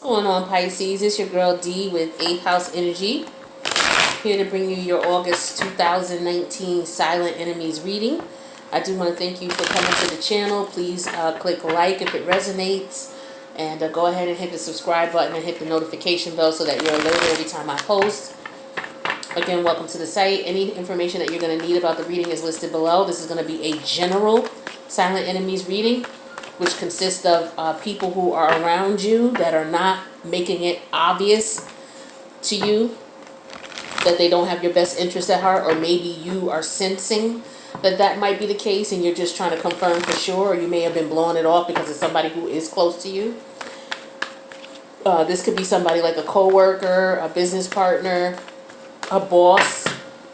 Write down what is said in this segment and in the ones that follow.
Going on, Pisces? It's your girl D with 8th House Energy, here to bring you your August 2019 Silent Enemies reading. I do want to thank you for coming to the channel. Please click like if it resonates, and go ahead and hit the subscribe button and hit the notification bell so that you're alerted every time I post. Again, welcome to the site. Any information that you're going to need about the reading is listed below. This is going to be a general Silent Enemies reading, which consists of people who are around you that are not making it obvious to you that they don't have your best interest at heart, or maybe you are sensing that that might be the case and you're just trying to confirm for sure, or you may have been blowing it off because it's somebody who is close to you. This could be somebody like a coworker, a business partner, a boss.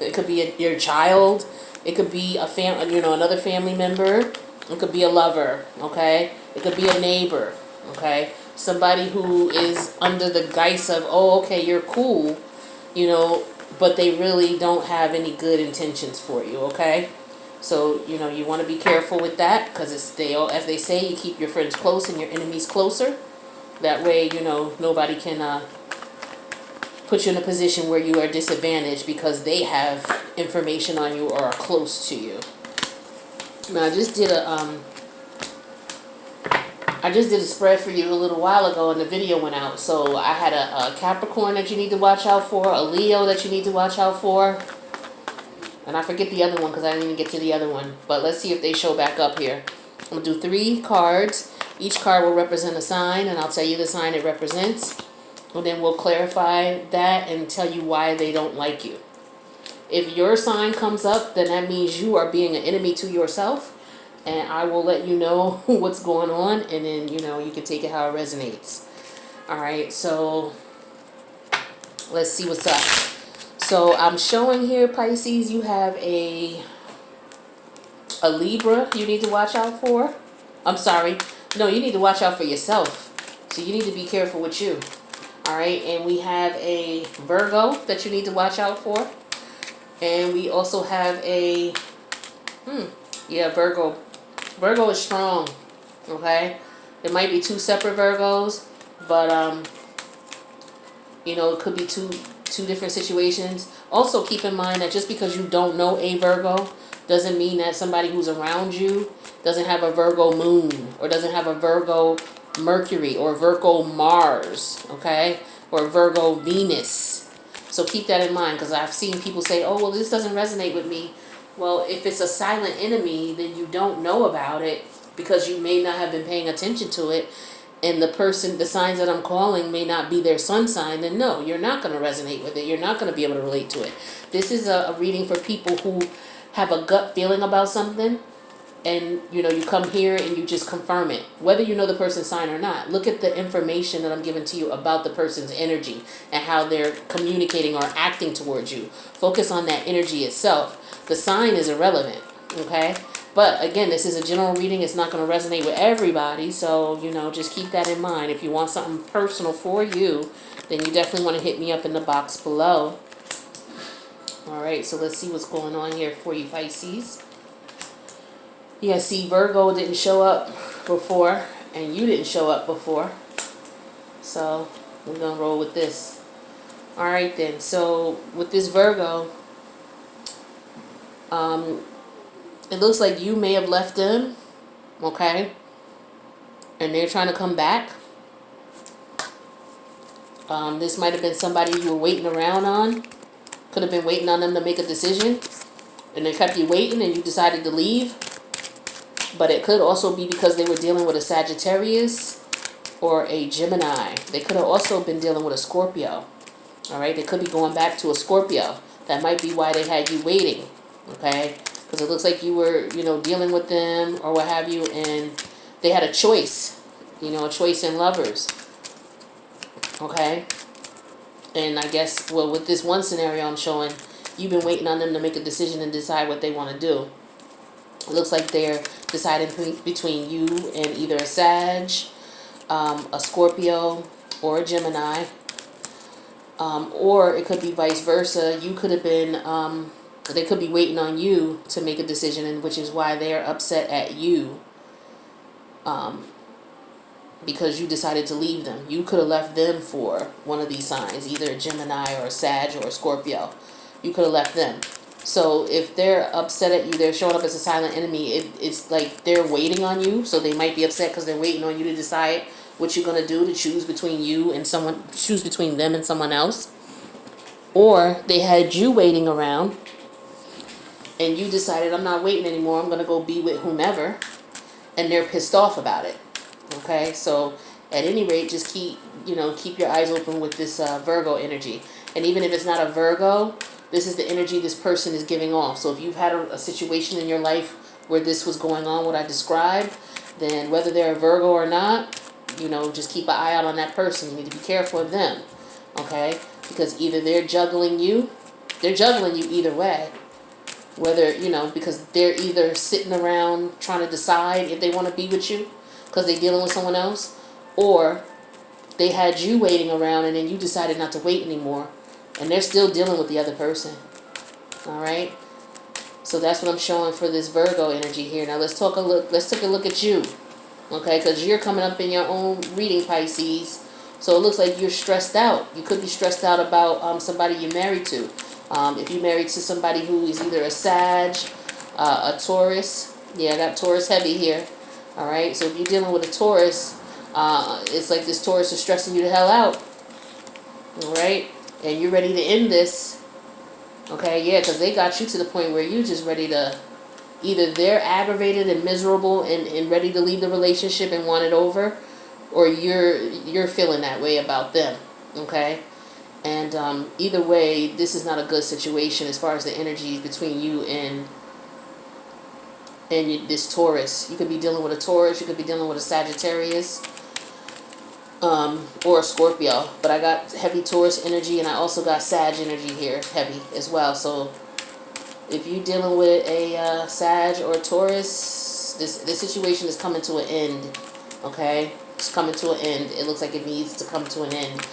It could be your child. It could be a another family member. It could be a lover, okay? It could be a neighbor, okay? Somebody who is under the guise of, oh, okay, you're cool, but they really don't have any good intentions for you, okay? So, you want to be careful with that, because as they say, you keep your friends close and your enemies closer. That way, nobody can put you in a position where you are disadvantaged because they have information on you or are close to you. Now, I just did a spread for you a little while ago, and the video went out. So I had a Capricorn that you need to watch out for, a Leo that you need to watch out for, and I forget the other one because I didn't even get to the other one. But let's see if they show back up here. I'm gonna do 3 cards. Each card will represent a sign, and I'll tell you the sign it represents, and then we'll clarify that and tell you why they don't like you. If your sign comes up, then that means you are being an enemy to yourself, and I will let you know what's going on, and then, you can take it how it resonates. All right, so let's see what's up. So I'm showing here, Pisces, you have a Libra you need to watch out for. I'm sorry. No, you need to watch out for yourself. So you need to be careful with you. All right, and we have a Virgo that you need to watch out for. And we also have a, Virgo. Virgo is strong, okay? There might be 2 separate Virgos, but, it could be two different situations. Also, keep in mind that just because you don't know a Virgo doesn't mean that somebody who's around you doesn't have a Virgo moon, or doesn't have a Virgo Mercury, or Virgo Mars, okay? Or Virgo Venus. So keep that in mind, because I've seen people say, oh, well, this doesn't resonate with me. Well, if it's a silent enemy, then you don't know about it because you may not have been paying attention to it. And the signs that I'm calling may not be their sun sign. Then no, you're not going to resonate with it. You're not going to be able to relate to it. This is a reading for people who have a gut feeling about something. And, you come here and you just confirm it. Whether you know the person's sign or not, look at the information that I'm giving to you about the person's energy and how they're communicating or acting towards you. Focus on that energy itself. The sign is irrelevant, okay? But, again, this is a general reading. It's not going to resonate with everybody. So, just keep that in mind. If you want something personal for you, then you definitely want to hit me up in the box below. All right, so let's see what's going on here for you, Pisces. Yeah, see, Virgo didn't show up before, and you didn't show up before. So, we're going to roll with this. All right, then. So, with this Virgo, it looks like you may have left them, okay? And they're trying to come back. This might have been somebody you were waiting around on. Could have been waiting on them to make a decision, and they kept you waiting, and you decided to leave. But it could also be because they were dealing with a Sagittarius or a Gemini. They could have also been dealing with a Scorpio. All right, they could be going back to a Scorpio. That might be why they had you waiting, okay? Because it looks like you were, dealing with them or what have you, and they had a choice, a choice in lovers, okay? And I guess, well, with this one scenario I'm showing, you've been waiting on them to make a decision and decide what they want to do. It looks like they're deciding between you and either a Sag, a Scorpio, or a Gemini. Or it could be vice versa. You could have been, they could be waiting on you to make a decision, and which is why they're upset at you. because you decided to leave them. You could have left them for one of these signs, either a Gemini or a Sag or a Scorpio. You could have left them. So if they're upset at you, they're showing up as a silent enemy. It's like they're waiting on you. So they might be upset because they're waiting on you to decide what you're going to do, to choose between you and someone, choose between them and someone else. Or they had you waiting around and you decided, I'm not waiting anymore, I'm going to go be with whomever. And they're pissed off about it. Okay, so at any rate, just keep your eyes open with this Virgo energy. And even if it's not a Virgo, this is the energy this person is giving off. So if you've had a situation in your life where this was going on, what I described, then whether they're a Virgo or not, just keep an eye out on that person. You need to be careful of them, okay? Because either they're juggling you either way. Whether, because they're either sitting around trying to decide if they want to be with you because they're dealing with someone else, or they had you waiting around and then you decided not to wait anymore and they're still dealing with the other person. All right? So that's what I'm showing for this Virgo energy here. Now let's take a look at you. Okay? Because you're coming up in your own reading, Pisces. So it looks like you're stressed out. You could be stressed out about somebody you're married to. If you're married to somebody who is either a Sag, a Taurus. Yeah, I got Taurus heavy here. All right? So if you're dealing with a Taurus, it's like this Taurus is stressing you the hell out. All right? And you're ready to end this. Okay? Yeah, because they got you to the point where you're just ready to... Either they're aggravated and miserable and ready to leave the relationship and want it over, or you're feeling that way about them. Okay? And either way, this is not a good situation as far as the energy between you and this Taurus. You could be dealing with a Taurus, you could be dealing with a Sagittarius, or a Scorpio. But I got heavy Taurus energy, and I also got Sag energy here, heavy as well. So if you're dealing with a Sag or a Taurus, this situation is coming to an end. Okay? It's coming to an end. It looks like it needs to come to an end.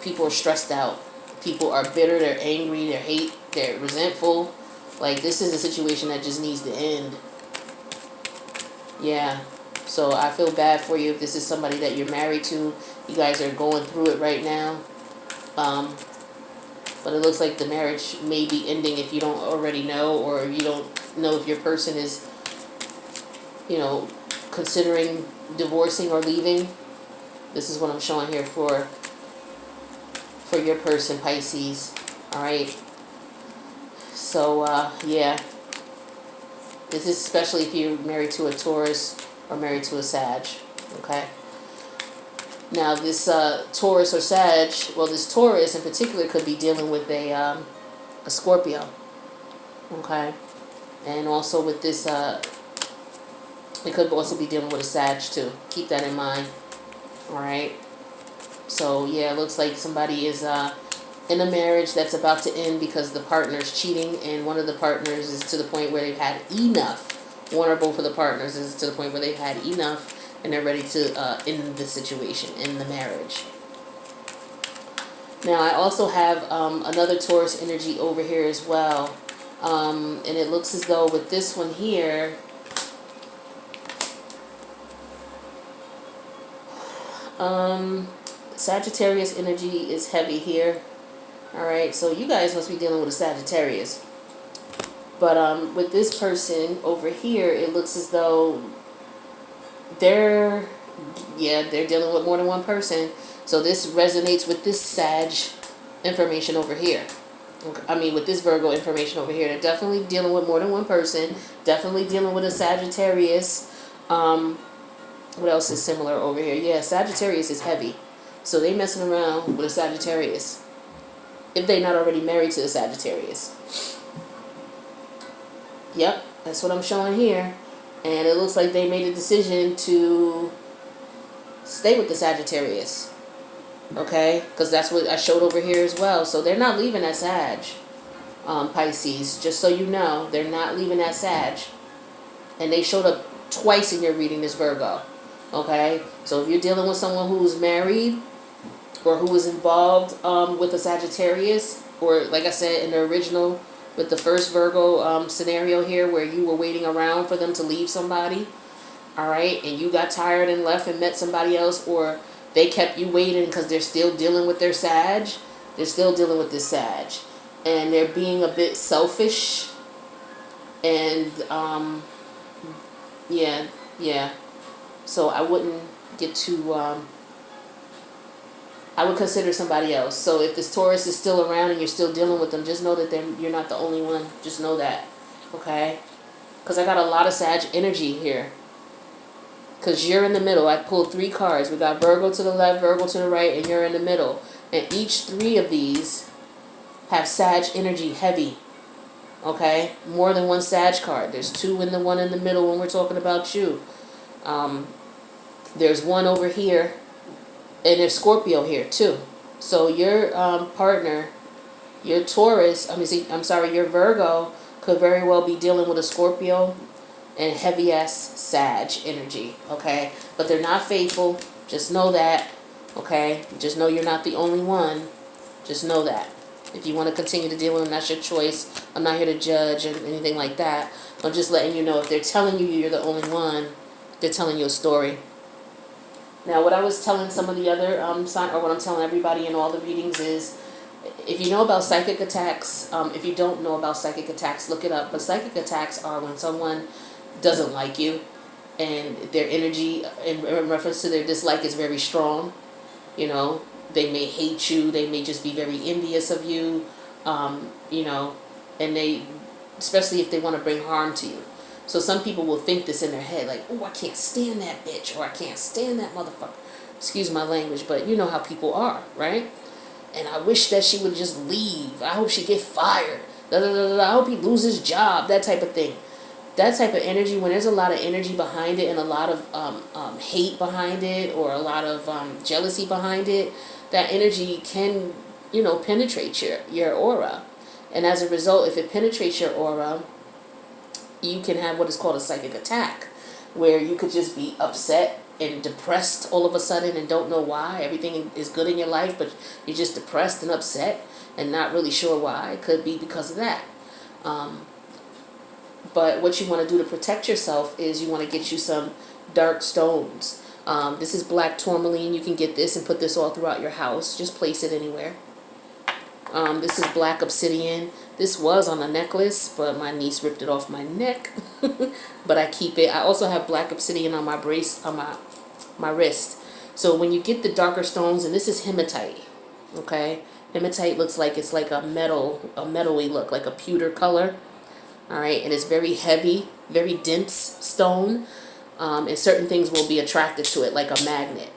People are stressed out. People are bitter. They're angry. They're resentful. Like, this is a situation that just needs to end. Yeah. So I feel bad for you if this is somebody that you're married to. You guys are going through it right now. But it looks like the marriage may be ending if you don't already know, or you don't know if your person is, considering divorcing or leaving. This is what I'm showing here for your person, Pisces. All right. So, yeah. This is especially if you're married to a Taurus or married to a Sag. Okay. Now, this Taurus or Sag, well, this Taurus in particular could be dealing with a Scorpio. Okay. And also with this, it could also be dealing with a Sag too. Keep that in mind. All right. So, yeah, it looks like somebody is in a marriage that's about to end because the partner's cheating, and one of the partners is to the point where they've had enough. One or both of the partners is to the point where they've had enough, and they're ready to end the situation, end the marriage. Now, I also have another Taurus energy over here as well. And it looks as though with this one here... Sagittarius energy is heavy here. Alright, so you guys must be dealing with a Sagittarius. But with this person over here, it looks as though they're dealing with more than one person. So this resonates with this Sag information over here. I mean, with this Virgo information over here. They're definitely dealing with more than one person. Definitely dealing with a Sagittarius. What else is similar over here? Yeah, Sagittarius is heavy. So they messing around with a Sagittarius. If they're not already married to a Sagittarius. Yep, that's what I'm showing here. And it looks like they made a decision to stay with the Sagittarius. Okay? Because that's what I showed over here as well. So they're not leaving that Sag. Pisces. Just so you know, they're not leaving that Sag. And they showed up twice in your reading, this Virgo. Okay? So if you're dealing with someone who's married, or who was involved with a Sagittarius, or like I said in the original, with the first Virgo scenario here, where you were waiting around for them to leave somebody, all right, and you got tired and left and met somebody else, or they kept you waiting because they're still dealing with their Sag. They're still dealing with this Sag, and they're being a bit selfish, and yeah, yeah. So I wouldn't get too I would consider somebody else. So if this Taurus is still around and you're still dealing with them, just know that you're not the only one. Just know that, okay? Because I got a lot of Sag energy here. Because you're in the middle. I pulled 3 cards. We got Virgo to the left, Virgo to the right, and you're in the middle. And each 3 of these have Sag energy heavy, okay? More than one Sag card. There's 2 in the one in the middle when we're talking about you. There's 1 over here. And there's Scorpio here too. So your partner, your Taurus, your Virgo could very well be dealing with a Scorpio and heavy ass Sag energy, okay? But they're not faithful. Just know that, okay? Just know you're not the only one. Just know that. If you want to continue to deal with them, that's your choice. I'm not here to judge or anything like that. I'm just letting you know if they're telling you you're the only one, they're telling you a story. Now, what I was telling some of the other or what I'm telling everybody in all the readings is, if you know about psychic attacks, if you don't know about psychic attacks, look it up. But psychic attacks are when someone doesn't like you, and their energy in reference to their dislike is very strong. You know, they may hate you. They may just be very envious of you. You know, and they, especially if they want to bring harm to you. So some people will think this in their head, like, oh, I can't stand that bitch, or I can't stand that motherfucker. Excuse my language, but you know how people are, right? And I wish that she would just leave. I hope she get fired. I hope he loses his job, that type of thing. That type of energy, when there's a lot of energy behind it and a lot of hate behind it, or a lot of jealousy behind it, that energy can, you know, penetrate your aura. And as a result, if it penetrates your aura, you can have what is called a psychic attack, where you could just be upset and depressed all of a sudden and don't know why. Everything is good in your life, but you're just depressed and upset and not really sure why. It could be because of that. But what you want to do to protect yourself is you want to get you some dark stones. This is black tourmaline. You can get this and put this all throughout your house. Just place it anywhere. This is black obsidian. This was on a necklace, but my niece ripped it off my neck. But I keep it. I also have black obsidian on my my wrist. So when you get the darker stones, and this is hematite, okay? Hematite looks like it's like a metal-y look, like a pewter color. All right, and it's very heavy, very dense stone, and certain things will be attracted to it, like a magnet.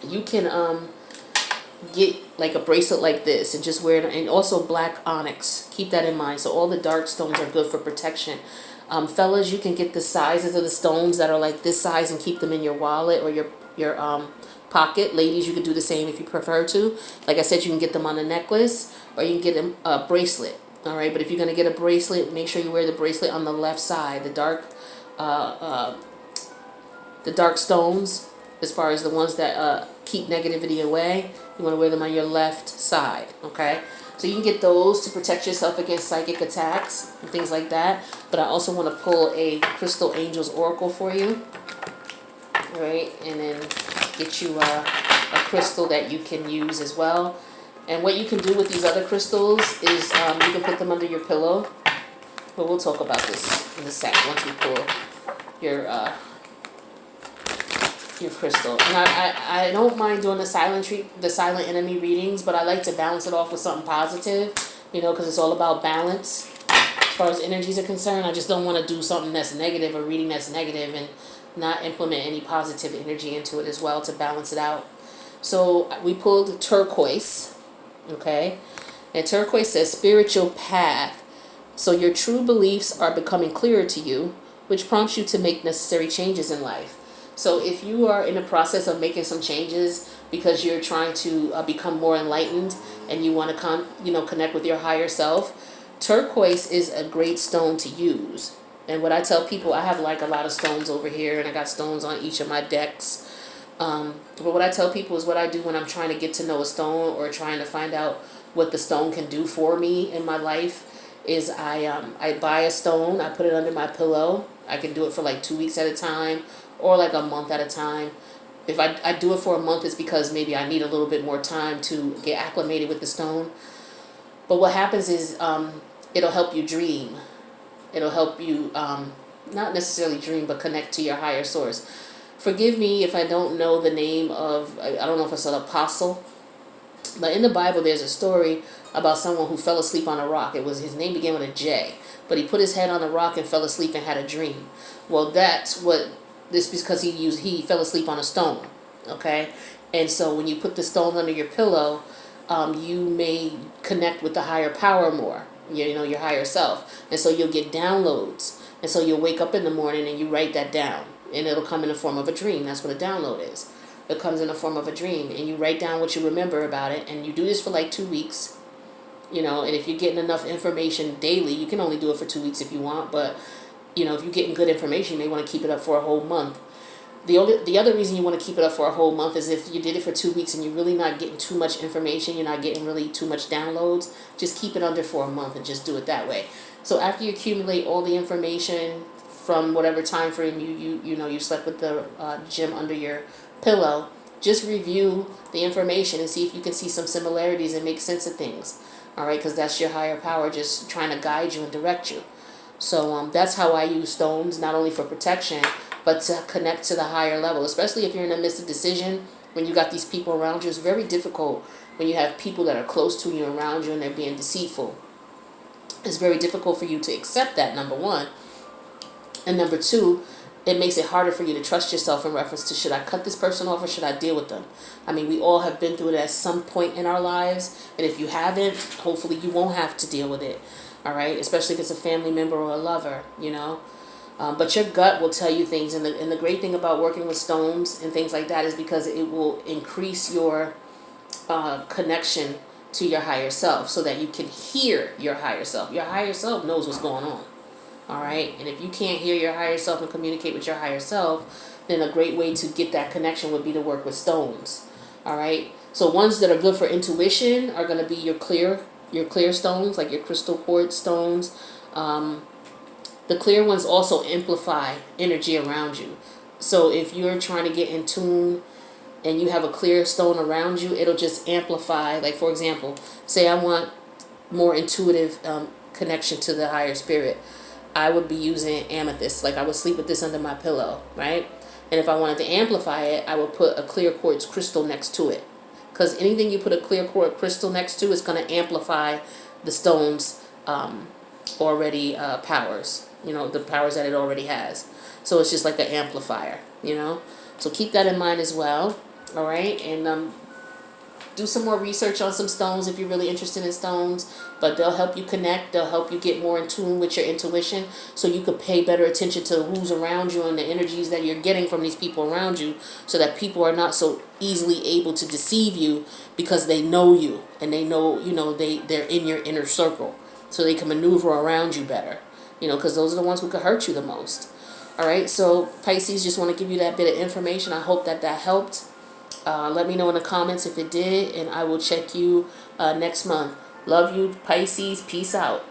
You can get like a bracelet like this and just wear it, and also black onyx. Keep that in mind. So all the dark stones are good for protection. Fellas, you can get the sizes of the stones that are like this size and keep them in your wallet or your pocket. Ladies, you could do the same if you prefer to. Like I said, you can get them on a necklace, or you can get a bracelet. All right, but if you're gonna get a bracelet, make sure you wear the bracelet on the left side. The dark stones, as far as the ones that keep negativity away, you want to wear them on your left side, okay? So you can get those to protect yourself against psychic attacks and things like that. But I also want to pull a Crystal Angels Oracle for you, all right? And then get you a crystal that you can use as well. And what you can do with these other crystals is you can put them under your pillow. But we'll talk about this in a sec once we pull your crystal. And I don't mind doing the silent enemy readings, but I like to balance it off with something positive, you know, because it's all about balance as far as energies are concerned. I just don't want to do something that's negative, or reading that's negative, and not implement any positive energy into it as well to balance it out. So we pulled turquoise, okay? And turquoise says spiritual path. So your true beliefs are becoming clearer to you, which prompts you to make necessary changes in life. So if you are in the process of making some changes because you're trying to become more enlightened and you want to connect with your higher self, turquoise is a great stone to use. And what I tell people, I have like a lot of stones over here, and I got stones on each of my decks. But what I tell people is what I do when I'm trying to get to know a stone or trying to find out what the stone can do for me in my life is I buy a stone, I put it under my pillow, I can do it for like 2 weeks at a time or like a month at a time. If I do it for a month, it's because maybe I need a little bit more time to get acclimated with the stone. But what happens is it'll help you dream. It'll help you not necessarily dream, but connect to your higher source. Forgive me if I don't know the name of, I don't know if it's an apostle, but in the Bible there's a story about someone who fell asleep on a rock. His name began with a J, but he put his head on a rock and fell asleep and had a dream. Well, that's what this, because he fell asleep on a stone, okay? And so when you put the stone under your pillow, you may connect with the higher power more, your higher self. And so you'll get downloads. And so you'll wake up in the morning and you write that down. And it'll come in the form of a dream. That's what a download is. It comes in the form of a dream. And you write down what you remember about it. And you do this for like 2 weeks. And if you're getting enough information daily, you can only do it for 2 weeks if you want. But, if you're getting good information, you may want to keep it up for a whole month. The other reason you want to keep it up for a whole month is if you did it for 2 weeks and you're really not getting too much information, you're not getting really too much downloads, just keep it under for a month and just do it that way. So after you accumulate all the information from whatever time frame you slept with the gem under your pillow, just review the information and see if you can see some similarities and make sense of things. All right, because that's your higher power just trying to guide you and direct you. So that's how I use stones, not only for protection, but to connect to the higher level, especially if you're in the midst of decision, when you got these people around you. It's very difficult when you have people that are close to you around you and they're being deceitful. It's very difficult for you to accept that, number one. And number two, it makes it harder for you to trust yourself in reference to, should I cut this person off or should I deal with them? I mean, we all have been through it at some point in our lives. And if you haven't, hopefully you won't have to deal with it. All right, especially if it's a family member or a lover, But your gut will tell you things. And the great thing about working with stones and things like that is because it will increase your connection to your higher self so that you can hear your higher self. Your higher self knows what's going on. All right. And if you can't hear your higher self and communicate with your higher self, then a great way to get that connection would be to work with stones. All right. So ones that are good for intuition are going to be your clear stones, like your crystal quartz stones. The clear ones also amplify energy around you. So if you're trying to get in tune and you have a clear stone around you, it'll just amplify. Like, for example, say I want more intuitive connection to the higher spirit. I would be using amethyst. Like, I would sleep with this under my pillow, right? And if I wanted to amplify it, I would put a clear quartz crystal next to it. Because anything you put a clear quartz crystal next to is going to amplify the stone's already powers. The powers that it already has. So it's just like an amplifier, So keep that in mind as well. All right. And do some more research on some stones if you're really interested in stones. But they'll help you connect. They'll help you get more in tune with your intuition so you could pay better attention to who's around you and the energies that you're getting from these people around you, so that people are not so easily able to deceive you because they know you and they know, they're in your inner circle, so they can maneuver around you better, because those are the ones who could hurt you the most. All right. So Pisces, just want to give you that bit of information. I hope that helped. Let me know in the comments if it did, and I will check you next month. Love you, Pisces. Peace out.